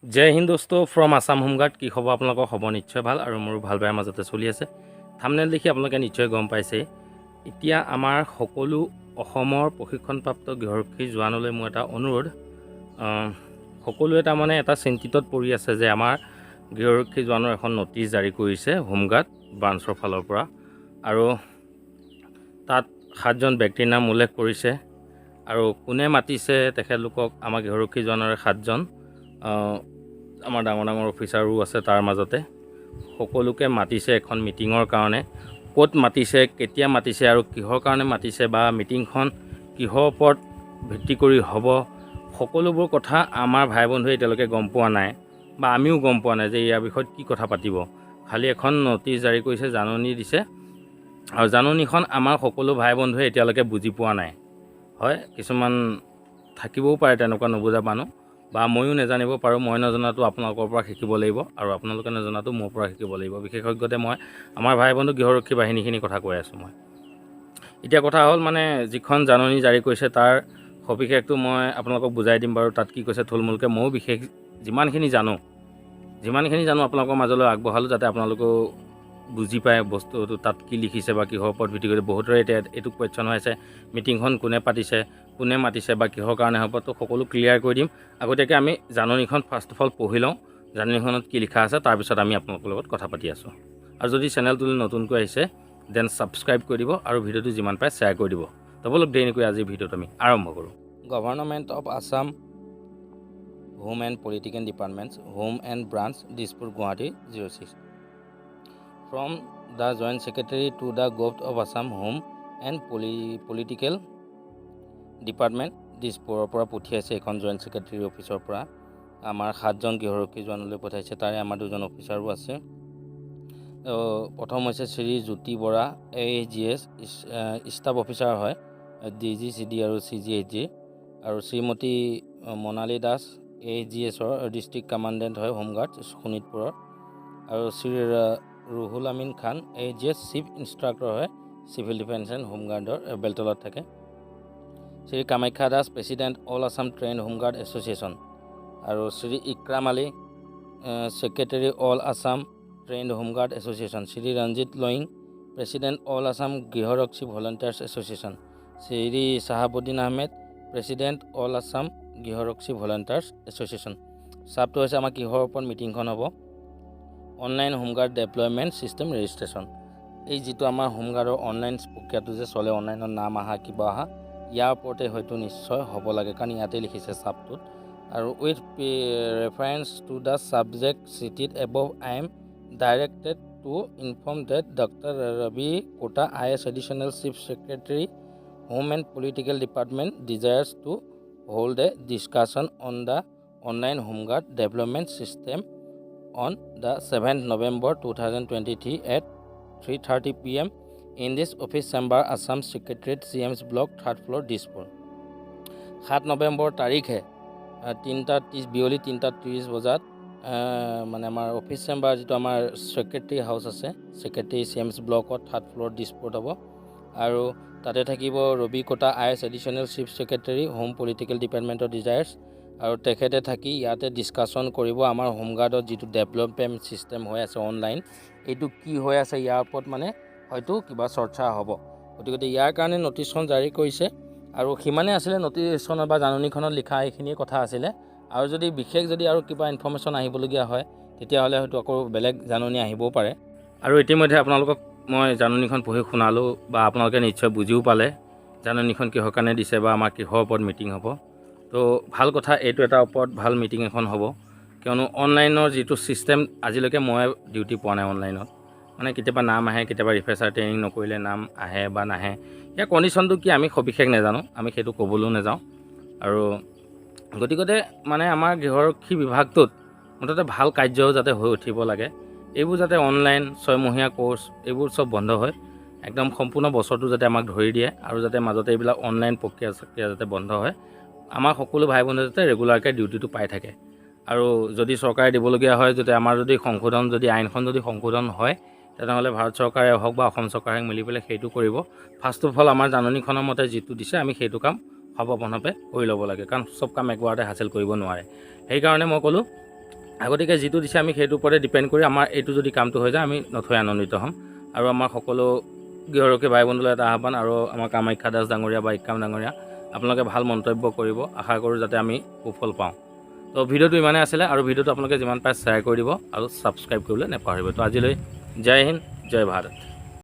जय हिंद दोस्तों from Assam home guard की खबर आपलोक खबर निश्चय ভাল और मोर ভাল बेया মাজতে চলি আছে থাম্বনেল দেখি আপোনালোকে নিশ্চয় গম পাইছে এতিয়া আমাৰ সকলো অসমৰ প্ৰশিক্ষণপ্ৰাপ্ত গৃহৰক্ষী জোৱানলৈ মোৰ এটা অনুৰোধ সকলোৱে তাৰমানে এটা চিন্তিতত পৰি আছে যে আমাৰ গৃহৰক্ষী জোৱানৰ এখন নটিচ জাৰি কৰিছে হোমগাৰ্ড ব্ৰাঞ্চৰ ফালৰ পৰা আৰু তাত 7জন ব্যক্তিৰ নাম উল্লেখ কৰিছে আৰু কোনে মাতিছে তেখেতলোকক আমাৰ গৃহৰক্ষী জোৱানৰে 7জন আমাৰ ডাঙৰ অফিচাৰো আছে তাৰ মাজতে সকলোকে মাতিছে এখন মিটিঙৰ কাৰণে ক'ত মাতিছে কেতিয়া মাতিছে আৰু কিহৰ কাৰণে মাতিছে বা মিটিংখন কিহৰ ওপৰত ভিত্তি কৰি হ'ব সকলোবোৰ কথা আমাৰ ভাই বন্ধুৱে এতিয়ালৈকে গম পোৱা নাই বা আমিও গম পোৱা নাই যে ইয়াৰ বিষয়ত কি কথা পাতিব খালি এখন নটিচ জাৰি কৰিছে জাননী দিছে আৰু জাননীখন আমাৰ সকলো ভাই বন্ধুৱে এতিয়ালৈকে বুজি পোৱা নাই হয় কিছুমান থাকিবও পাৰে তেনেকুৱা নুবুজা মানুহ বা ময়ো নেজানিব পাৰোঁ মই নজনাটো আপোনালোকৰ পৰা শিকিব লাগিব আৰু আপোনালোকে নজনাটো মোৰ পৰা শিকিব লাগিব বিশেষজ্ঞতে মই আমাৰ ভাই বন্ধু গৃহৰক্ষী বাহিনীখিনি কথা কৈ আছোঁ মই এতিয়া কথা হ'ল মানে যিখন জাননী জাৰি কৰিছে তাৰ সবিশেষটো মই আপোনালোকক বুজাই দিম বাৰু তাত কি কৈছে থুলমূলকৈ ময়ো বিশেষ যিমানখিনি জানো আপোনালোকৰ মাজলৈ আগবঢ়ালোঁ যাতে আপোনালোকেও বুজি পায় বস্তুটো তাত কি লিখিছে বা কিহৰ ওপৰত ভিত্তি কৰি বহুতৰে এতিয়া এইটো কুৱেশ্যন হৈ আছে মিটিংখন কোনে পাতিছে কোনে মাতিছে বা কিহৰ কাৰণে হ'ব তো সকলো ক্লিয়াৰ কৰি দিম আগতীয়াকৈ আমি জাননীখন ফাৰ্ষ্ট অফ অল পঢ়ি লওঁ জাননীখনত কি লিখা আছে তাৰপিছত আমি আপোনালোকৰ লগত কথা পাতি আছোঁ আৰু যদি চেনেলটোলৈ নতুনকৈ আহিছে দেন ছাবস্ক্ৰাইব কৰি দিব আৰু ভিডিঅ'টো যিমান পাৰে শ্বেয়াৰ কৰি দিব তো বলক দেৰি নকৰি আজিৰ ভিডিঅ'টো আমি আৰম্ভ কৰোঁ government of Assam home and political departments home and branch Dispur Guwahati 06 From the Joint Secretary to the Government of Assam Home and Political Department দিছপুৰৰ পৰা পঠিয়াইছে এখন জইণ্ট ছেক্ৰেটাৰী অফিচৰ পৰা আমাৰ 7জন গৃহৰক্ষী জোৱানলৈ পঠাইছে তাৰে আমাৰ 2জন অফিচাৰো আছে প্ৰথম হৈছে Shri Jyoti Bora AGS staff officer হয় DG CD আৰু CGHG আৰু শ্ৰীমতী মনালী দাস AGSৰ ডিষ্ট্ৰিক্ট কমাণ্ডেণ্ট হয় হোমগাৰ্ড শোণিতপুৰৰ আৰু Shri Ruhul Amin Khan AGS chief instructor হয় চিভিল ডিফেন্স এণ্ড হোমগাৰ্ডৰ বেলতলত থাকে Shri Kamakhya Das president all Assam train home guard association আৰু Shri Ikram Ali secretary all Assam train home guard association Shri Ranjit Loying president all Assam গৃহৰক্ষী volunteers association Shri Shahabuddin Ahmed president all Assam গৃহৰক্ষী ভলেণ্টিয়াৰ্ছ এছ'চিয়েশ্যন চাবটো হৈছে আমাৰ কিহৰ ওপৰত মিটিংখন হ'ব online home guard deployment system registration এই যিটো আমাৰ হোমগাৰ্ডৰ অনলাইন প্ৰক্ৰিয়াটো যে চলে অনলাইনত নাম আহা কিবা আহা ইয়াৰ ওপৰতে হয়তো নিশ্চয় হ'ব লাগে কাৰণ ইয়াতে লিখিছে চাবটোত আৰু with reference to the subject cited above I am directed to inform that doctor Rabi Kota IS additional chief secretary home and political department desires to hold a discussion on the online home guard development system on the 7th November 2023 at 3:30 PM in this office chamber Assam Secretariat CM's block 3rd floor Dispur 7 November তাৰিখে 3:30 বজাত মানে আমাৰ office chamber যিটো আমাৰ secretary house আছে secretary CM's ব্লকত 3rd floor Dispur হ'ব আৰু তাতে থাকিব Ravi Kota IS additional chief secretary home political ডিপাৰ্টমেণ্টৰ ডিজায়াৰ্ছ আৰু তেখেতে থাকি ইয়াতে ডিছকাশ্যন কৰিব আমাৰ হোমগাৰ্ডৰ যিটো ডেভেলপমেণ্ট ছিষ্টেম হৈ আছে অনলাইন এইটো কি হৈ আছে ইয়াৰ ওপৰত মানে হয়তো কিবা চৰ্চা হ'ব গতিকে ইয়াৰ কাৰণে নটিচখন জাৰি কৰিছে আৰু সিমানে আছিলে নটিচখনত বা জাননীখনত লিখা এইখিনিয়ে কথা আছিলে আৰু যদি বিশেষ যদি আৰু কিবা ইনফৰ্মেশ্যন আহিবলগীয়া হয় তেতিয়াহ'লে হয়তো আকৌ বেলেগ জাননী আহিবও পাৰে আৰু ইতিমধ্যে আপোনালোকক মই জাননীখন পঢ়ি শুনালোঁ বা আপোনালোকে নিশ্চয় বুজিও পালে জাননীখন কিহৰ কাৰণে দিছে বা আমাৰ কিহৰ ওপৰত মিটিং হ'ব তো ভাল কথা এইটো এটা ওপৰত ভাল মিটিং এখন হ'ব কিয়নো অনলাইনৰ যিটো ছিষ্টেম আজিলৈকে মই ডিউটি পোৱা নাই অনলাইনত মানে কেতিয়াবা নাম আহে কেতিয়াবা ৰিফ্ৰেছাৰ ট্ৰেইনিং নকৰিলে নাম আহে বা নাহে ইয়াৰ কণ্ডিশ্যনটো কি আমি সবিশেষ নাজানো আমি সেইটো ক'বলৈও নাযাওঁ আৰু গতিকে মানে আমাৰ গৃহৰক্ষী বিভাগটোত মুঠতে ভাল কাৰ্যও যাতে হৈ উঠিব লাগে এইবোৰ যাতে অনলাইন 6 মহীয়া কোৰ্চ এইবোৰ চব বন্ধ হয় একদম সম্পূৰ্ণ বছৰটো যাতে আমাক ধৰি দিয়ে আৰু যাতে মাজতে এইবিলাক অনলাইন প্ৰক্ৰিয়া যাতে বন্ধ হয় আমাৰ সকলো ভাই বন্ধু যাতে ৰেগুলাৰকৈ ডিউটিটো পাই থাকে আৰু যদি চৰকাৰে দিবলগীয়া হয় যদি আমাৰ যদি সংশোধন যদি আইনখন যদি সংশোধন হয় তেনেহ'লে ভাৰত চৰকাৰে হওক বা অসম চৰকাৰে মিলি পেলাই সেইটো কৰিব ফাৰ্ষ্ট অফ অল আমাৰ জাননীখনৰ মতে যিটো দিছে আমি সেইটো কাম সৰ্বপ্ৰথমে কৰি ল'ব লাগে কাৰণ চব কাম একবাৰতে হাসিল কৰিব নোৱাৰে সেইকাৰণে মই ক'লোঁ আগতীয়াকৈ যিটো দিছে আমি সেইটোৰ ওপৰতে ডিপেণ্ড কৰি আমাৰ এইটো যদি কামটো হৈ যায় আমি নথৈ আনন্দিত হ'ম। আৰু আমাৰ সকলো গৃহৰক্ষী ভাই বন্ধুলৈ এটা আহ্বান, আৰু আমাৰ কামাখ্যা দাস ডাঙৰীয়া বা ইক্ৰাম ডাঙৰীয়া, আপোনালোকে ভাল মন্তব্য কৰিব, আশা কৰোঁ যাতে আমি সুফল পাওঁ। তো ভিডিঅ'টো ইমানেই আছিলে, আৰু ভিডিঅ'টো আপোনালোকে যিমান পাৰে শ্বেয়াৰ কৰি দিব আৰু ছাবস্ক্ৰাইব কৰিবলৈ নাপাহৰিব। তো আজিলৈ জয় হিন্দ, জয় ভাৰত।